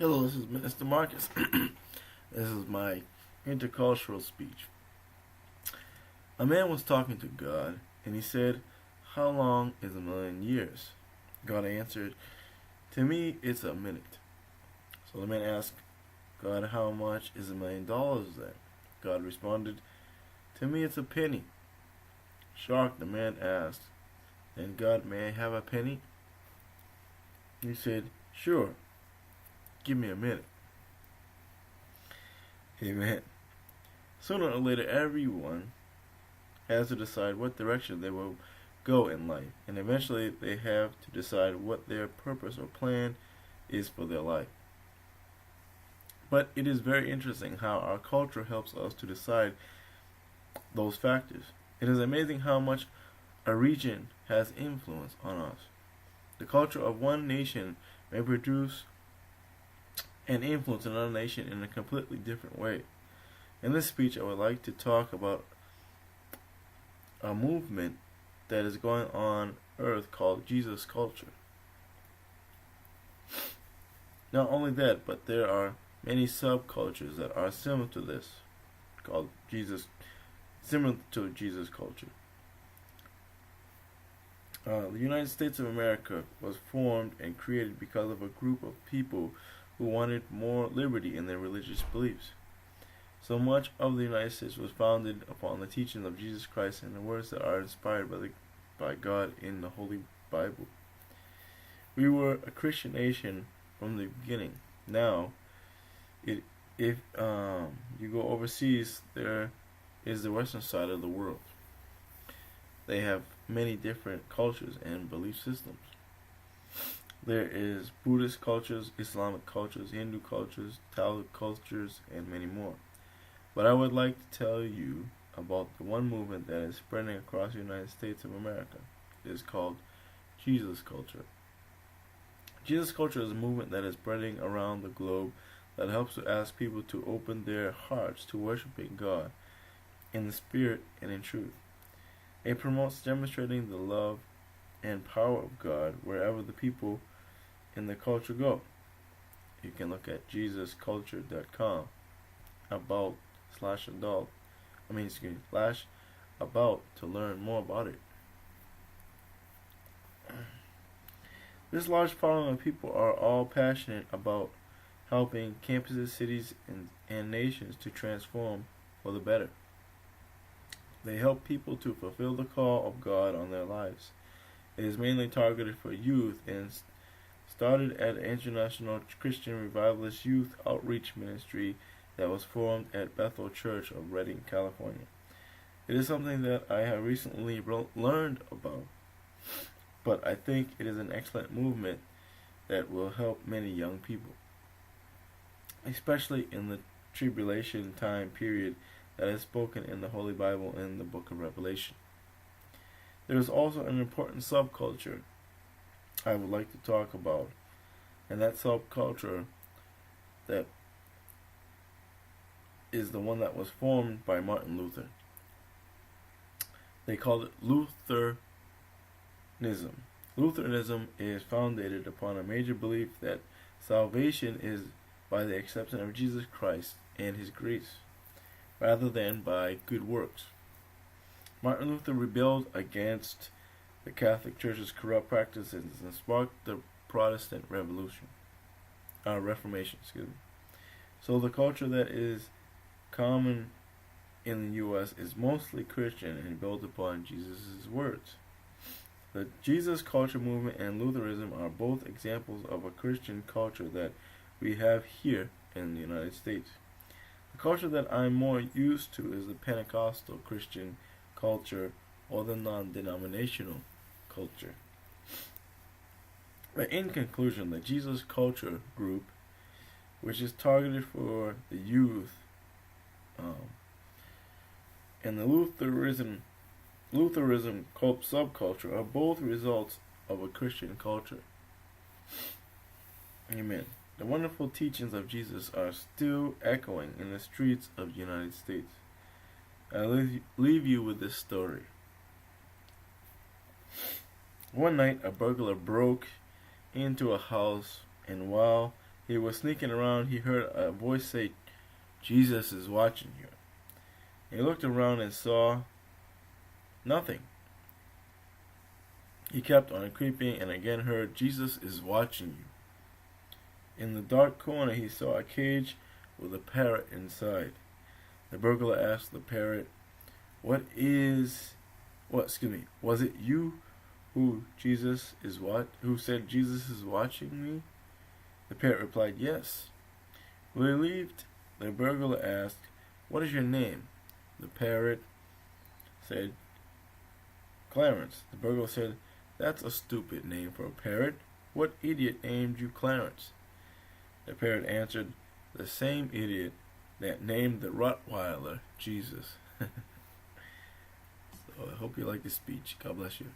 Hello, this is Minister Marcus. This is my intercultural speech. A man was talking to God, and he said, "How long is a million years?" God answered, "To me, it's a minute." So the man asked God, "How much is $1,000,000 then?" God responded, "To me, it's a penny." Shocked, the man asked, "Then God, may I have a penny?" He said, "Sure. Give me a minute." Amen. Sooner or later, everyone has to decide what direction they will go in life, and eventually they have to decide what their purpose or plan is for their life. But it is very interesting how our culture helps us to decide those factors. It is amazing how much a region has influence on us. The culture of one nation may produce and influence another nation in a completely different way. In this speech, I would like to talk about a movement that is going on earth called Jesus culture. Not only that, but there are many subcultures that are similar to this, similar to Jesus culture. The United States of America was formed and created because of a group of people who wanted more liberty in their religious beliefs. So much of the United States was founded upon the teachings of Jesus Christ and the words that are inspired by God in the Holy Bible. We were a Christian nation from the beginning. Now, if you go overseas, there is the western side of the world. They have many different cultures and belief systems. There is Buddhist cultures, Islamic cultures, Hindu cultures, Taoist cultures, and many more. But I would like to tell you about the one movement that is spreading across the United States of America. It is called Jesus culture. Jesus culture is a movement that is spreading around the globe that helps to ask people to open their hearts to worshiping God in the spirit and in truth. It promotes demonstrating the love and power of God wherever the people in the culture go. You can look at jesusculture.com /about to learn more about it. This large following of people are all passionate about helping campuses, cities, and nations to transform for the better. They help people to fulfill the call of God on their lives. It is mainly targeted for youth and started at an International Christian Revivalist Youth Outreach Ministry that was formed at Bethel Church of Redding, California. It is something that I have recently learned about, but I think it is an excellent movement that will help many young people, especially in the tribulation time period that is spoken in the Holy Bible in the book of Revelation. There is also an important subculture I would like to talk about, and that subculture that is the one that was formed by Martin Luther. They called it Lutheranism. Lutheranism is founded upon a major belief that salvation is by the acceptance of Jesus Christ and His grace, rather than by good works. Martin Luther rebelled against the Catholic Church's corrupt practices and sparked the Protestant Reformation. So the culture that is common in the U.S. is mostly Christian and built upon Jesus' words. The Jesus culture movement and Lutheranism are both examples of a Christian culture that we have here in the United States. The culture that I'm more used to is the Pentecostal Christian culture or the non-denominational culture. But in conclusion, the Jesus culture group, which is targeted for the youth, and the Lutheranism subculture are both results of a Christian culture. Amen. The wonderful teachings of Jesus are still echoing in the streets of the United States. I leave you with this story. One night, a burglar broke into a house, and while he was sneaking around, he heard a voice say, "Jesus is watching you." He looked around and saw nothing. He kept on creeping and again heard, "Jesus is watching you." In the dark corner, he saw a cage with a parrot inside. The burglar asked the parrot, Was it you who said Jesus is watching me?" The parrot replied, "Yes." Relieved, the burglar asked, "What is your name?" The parrot said, "Clarence." The burglar said, "That's a stupid name for a parrot. What idiot named you Clarence?" The parrot answered, "The same idiot that named the Rottweiler Jesus." So I hope you like this speech. God bless you.